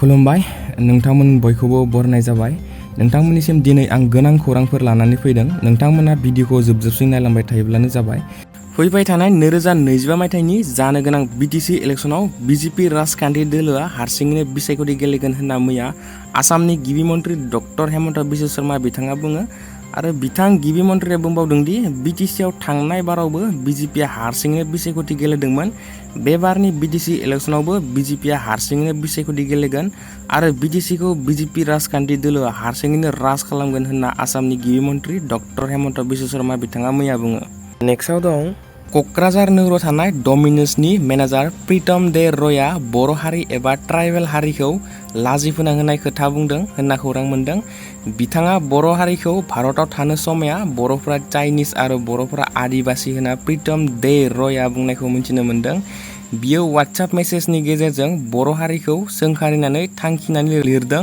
खुलुमबाय नोंथांमोन बयखौबो बरनाय जाबाय। नोंथांमोननिसिम दिनै आं गोनां खौरांफोर लानानै फैदों। नोंथांमोना भिडिअखौ जोबसिम नायलांबाय थायोब्लानो जाबाय। फैबाय थानाय 2025 मायथाइनि जानो गोनां BTC इलेक्शनाव BJP राजखान्थि दोलोआ हारसिङैनो बिसायख'थि गेलेगोन होनना मैया आसामनि गिबि मन्त्रि डक्टर हेमन्त बिश्व शर्मा बिथाङा बुङो। आरो बिथां गिबि मन्थ्रिया बुंबावदोंदि BTCआव थांनाय बारावबो BJPआ हारसिङैनो बिसायख'थि गेलेदोंमोन। बे बारनि BTC इलेक्शनावबो BJPआ हारसिङैनो बिसायख'थि गेलेगोन आरो BTCखौ BJP राजखान्थि दोलोआ हारसिङैनो राज खालामगोन होनना आसामनि गिबि मन्त्रि डक्टर हेमन्त बिश्व शर्मा बिथाङा मैया बुङो। नेक्स्टआव दं क'क्राझार नोगोराव थानाय डमिन'सनि मेनेजार प्रीतम दे रयआ बर' हारि एबा ट्राइबेल हारिखौ लाजि फोनांहोनाय खोथा बुंदों होनना खौरां मोन्दों। बिथाङा बर' हारिखौ भारताव थानो समाया बर'फोरा चाइनिज आरो बर'फोरा आदिबासि होनना प्रीतम दे रयआ बुंनायखौ मिथिनो मोन्दों। बियो वाट्सएप मेसेजनि गेजेरजों बर' हारिखौ सोंखारिनानै थांखिनानै लिरदों।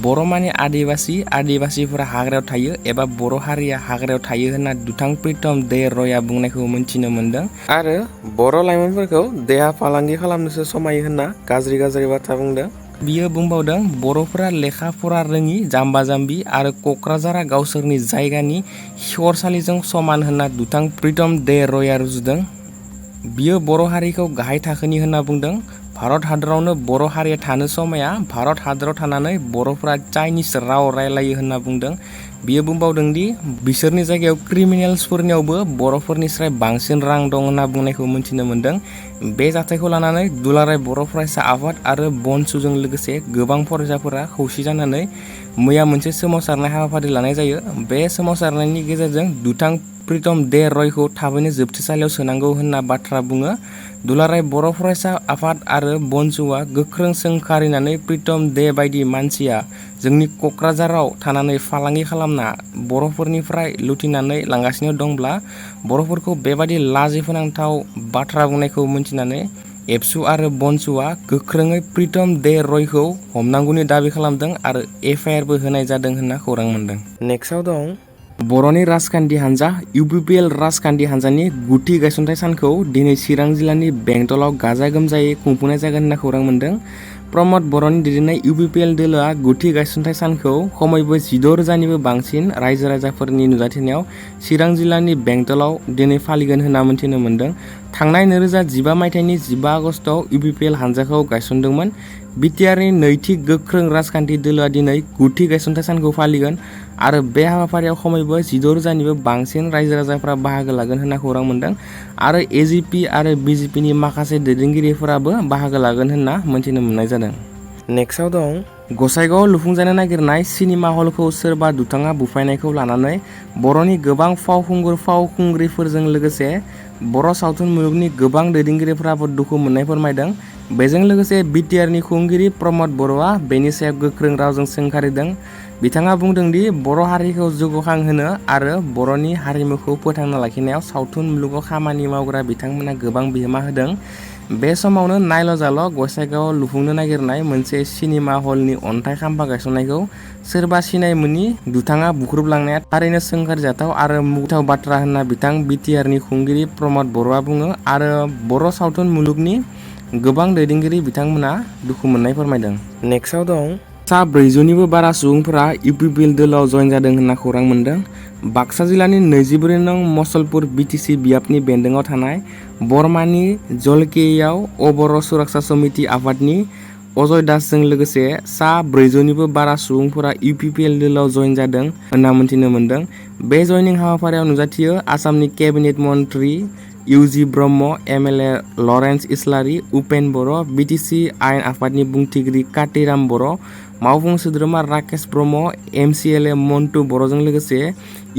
बर' माने आदिबासि, आदिबासिफोरा हाग्रायाव थायो एबा बर' हारिया हाग्रायाव थायो होनना दुथां प्रीतम दे रयआ बुंनायखौ मिथिनो मोन्दों। आरो बर' लाइमोनफोरखौ देहा फालांगि खालामनोसो समायो होनना गाज्रि बाथ्रा बुंदों। बियो बुंबावदों बर'फोरा लेखा फरा रोङि जाम्बा जाम्बि आरो क'क्राझारा गावसोरनि जायगानि खिखरसालिजों समान होनना दुथां प्रीतम दे रयआ रुजुदों। बियो बर' हारिखौ गाहाय थाखोनि होनना बुंदों। भारत हादरावनो बर' हारिया थानो समाया भारत हादराव थानानै बर'फोरा चाइनिज राव रायलायो होनना बुंदों। बियो बुंबावदोंदि बिसोरनि जायगायाव क्रिमिनेल्सफोरनियावबो बर'फोरनिस्राय बांसिन रां दं होनना बुंनायखौ मिथिनो मोन्दों। बे जाथायखौ लानानै दुलाराय बर' फरायसा आफाद आरो बनसुजों लोगोसे गोबां फरायसाफोरा खौसे जानानै मैया मोनसे सोमावसारनाय हाबाफारि लानाय जायो। बे सोमावसारनायनि गेजेरजों दुथां प्रीतम दे रयखौ थाबैनो जोबथेसालियाव सोनांगौ होनना बाथ्रा बुङो। दुलाराय बर' फरायसा आफाद आरो बनसुआ गोख्रों सोंखारिनानै प्रीतम दे बायदि मानसिया जोंनि क'क्राझाराव थानानै फालांगि खालामना बर'फोरनिफ्राय लुथिनानै लांगासिनो दंब्ला बर'फोरखौ बेबादि लाजि फोनांथाव बाथ्रा बुंनायखौ मिन्थिनानै एबसु आरो बनसुआ गोख्रोङै प्रीतम दे रयखौ हमनांगौनि दाबि खालामदों आरो FIRबो होनाय जादों होनना खौरां मोन्दों। नेक्स्टआव दं बर'नि राजखान्थि हान्जा UPPL राजखान्थि हान्जानि गुथि गायसनथाय सानखौ दिनै चिरां जिल्लानि बेंटलाव गाजा गोमजायै खुंफुंनाय जागोन होनना खौरां मोन्दों। प्रमद बर'नि दैदेननाय UPPL दोलोआ गुथि गायसनथाय सानखौ खमैबो 16,000निबो बांसिन रायजो राजाफोरनि नुजाथिनायाव चिरां जिल्लानि बेंटलाव दिनै फालिगोन होनना मिथिनो मोन्दों। थांनाय 2015 मायथाइनि 15 आगस्टआव UPPL हान्जाखौ गायसनदोंमोन। BTRनि नैथि गोख्रों राजखान्थि दोलोआ दिनै गुथि गायसनथाय सानखौ फालिगोन आरो बे हाबाफारियाव खमैबो 16,000निबो बांसिन रायजो राजाफोरा बाहागो लागोन होनना खौरां मोन्दों आरो AGP आरो BJPनि माखासे दैदेनगिरिफोराबो बाहागो लागोन होनना मिथिनो मोननाय जादों। नेक्स्टआव दं गसाइगावआव लुफुंजानो नागिरनाय सिनेमा हलखौ सोरबा दुथाङा बुफायनायखौ लानानै बर'नि गोबां फावखुंग्रिफोरजों लोगोसे बर' सावथुन मुलुगनि गोबां दैदेनगिरिफोराबो दुखु मोननाय फोरमायदों। बेजों लोगोसे BTRनि खुंगिरि प्रमद बर'आ बेनि सायाव गोख्रों रावजों सोंखारिदों। बिथाङा बुंदोंदि बर' हारिखौ जौगाखांहोनो आरो बर'नि हारिमुखौ फोथांना लाखिनायाव सावथुन मुलुगाव खामानि मावग्रा बिथांमोना गोबां बिहोमा होदों। बे समावनो नायल' जाल' गसाइगावआव लुफुंनो नागिरनाय मोनसे सिनेमा हलनि अन्थाइ खाम्फा गायसननायखौ सोरबा सिनाय मोनि दुथाङा बुख्रुबलांनाया थारैनो सोंखारिजाथाव आरो मुगैथाव बाथ्रा होनना बिथां BTRनि खुंगिरि प्रमद बर'आ बुङो आरो बर' सावथुन मुलुगनि गोबां दैदेनगिरि बिथांमोना दुखु मोननाय फोरमायदों। नेक्स्टआव दं सा 400निबो बारा सुबुंफोरा UPPL दोलोआव जयेन जादों होनना खौरां मोन्दों। बाक्सा जिल्लानि 24 नं मसलपुर BTC बियाबनि बेन्दोङाव थानाय बरमानि जलकेयाव अबर' सुरक्षा समिति आफादनि अजय दासजों लोगोसे सा 400निबो बारा सुबुंफोरा UPPL दोलोआव जयेन जादों होनना मिथिनो मोन्दों। बे जयनिं हाबाफारियाव नुजाथियो आसामनि केबिनेट मन्त्रि UG ब्रह्म, MLA लरेन्स इस्लारि, उपेन बर', BTC आयेन आफादनि बुंथिगिरि कातिराम बर', मावफुं सोद्रोमा राकेश ब्रह्म, MCLA मन्टु बर'जों लोगोसे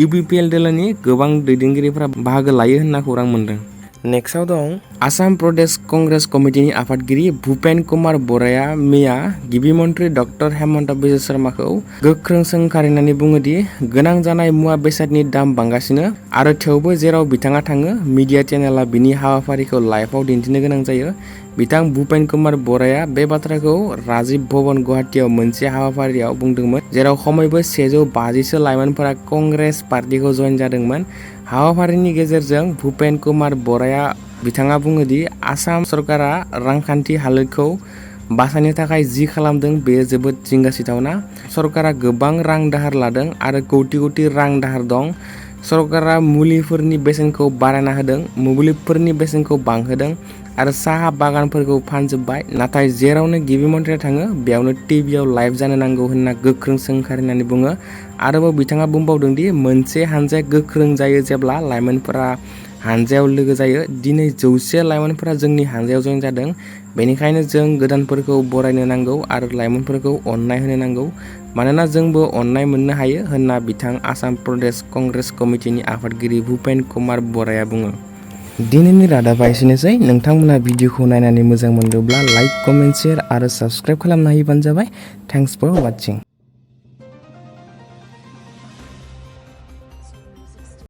UPPL दोलोनि गोबां दैदेनगिरिफोरा बाहागो लायो होनना खौरां मोन्दों। नेक्स्टआव दं आसाम प्रदेश कंग्रेस कमिटिनि आफादगिरि भुपेन कुमार बराया मैया गिबि मन्त्रि डक्टर हेमन्त बिश्व शर्माखौ गोख्रों सोंखारिनानै बुङोदि गोनां जानाय मुवा बेसादनि दाम बांगासिनो आरो थेवबो जेराव बिथाङा थाङो मिडिया चेनेला बिनि हाबाफारिखौ लाइभआव दिन्थिनो गोनां जायो। बिथां भुपेन कुमार बराया बे बाथ्राखौ राजीव भवन गुवाहाटीआव मोनसे हाबाफारियाव बुंदोंमोन जेराव खमैबो 150सो लाइमोनफोरा कंग्रेस पार्टीखौ जयेन जादोंमोन। हाबाफारिनि गेजेरजों भुपेन कुमार बराया बिथाङा बुङोदि आसाम सरकारा रांखान्थि हालोदखौ बासायनो थाखाय जि खालामदों बेयो जोबोद जिंगासिथावना। सरकारा गोबां रां दाहार लादों आरो कौटि कौटि रां दाहार दं। सरकारा मुलिफोरनि बेसेनखौ बारायना होदों, मोब्लिबफोरनि बेसेनखौ बांहोदों आरो साहा बागानफोरखौ फानजोब्बाय। नाथाय जेरावनो गिबि मन्थ्रिया थाङो बेयावनो टिभियाव लाइभ जानो नांगौ होनना गोख्रों सोंखारिनानै बुङो। आरोबाव बिथाङा बुंबावदों दि मोनसे हानजाया गोख्रों जायो जेब्ला लाइमोनफोरा हानजायाव लोगो जायो। दिनै 100 लाइमोनफोरा जोंनि हानजायाव जयेन जादों। बेनिखायनो जों गोदानफोरखौ बरायनो नांगौ आरो लाइमोनफोरखौ अननाय होनो नांगौ, मानोना जोंबो अननाय मोननो हायो होनना बिथां आसाम प्रदेश कंग्रेस कमिटिनि आफादगिरि भुपेन कुमार बराया बुङो। दिनैनि रादाबा एसेनोसै। नोंथांमोना भिडिअखौ नायनानै मोजां मोनदोंब्ला लाइक, कमेन्ट, शेयार आरो साबस्क्राइब खालामना होबानो जाबाय। Thanks for वाचिं।